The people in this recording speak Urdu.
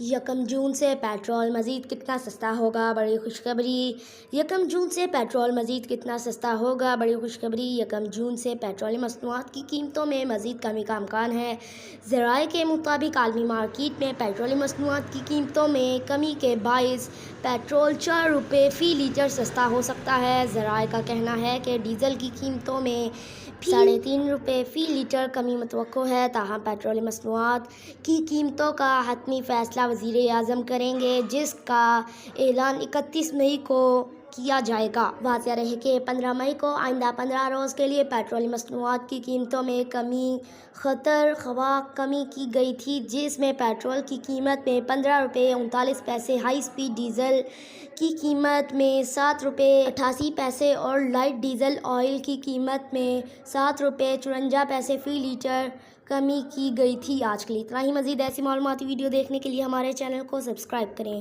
یکم جون سے پیٹرول مزید کتنا سستا ہوگا، بڑی خوشخبری۔ یکم جون سے پیٹرول مزید کتنا سستا ہوگا، بڑی خوشخبری۔ یکم جون سے پیٹرولیم مصنوعات کی قیمتوں میں مزید کمی کا امکان ہے۔ ذرائع کے مطابق عالمی مارکیٹ میں پیٹرولیم مصنوعات کی قیمتوں میں کمی کے باعث پیٹرول 4 روپے فی لیٹر سستا ہو سکتا ہے۔ ذرائع کا کہنا ہے کہ ڈیزل کی قیمتوں میں 3.5 روپے فی لیٹر کمی متوقع ہے، تاہم پیٹرولیم مصنوعات کی قیمتوں کا حتمی فیصلہ وزیر اعظم کریں گے، جس کا اعلان 31 مئی کو کیا جائے گا۔ واضح رہے کہ 15 مئی کو آئندہ 15 روز کے لیے پیٹرولیم مصنوعات کی قیمتوں میں کمی خاطر خواہ کمی کی گئی تھی، جس میں پیٹرول کی قیمت میں 15 روپے 39 پیسے، ہائی اسپیڈ ڈیزل کی قیمت میں 7 روپے 88 پیسے اور لائٹ ڈیزل آئل کی قیمت میں 7 روپے 54 پیسے فی لیٹر کمی کی گئی تھی۔ آج کے لیے اتنا ہی۔ مزید ایسی معلوماتی ویڈیو دیکھنے کے لیے ہمارے چینل کو سبسکرائب کریں۔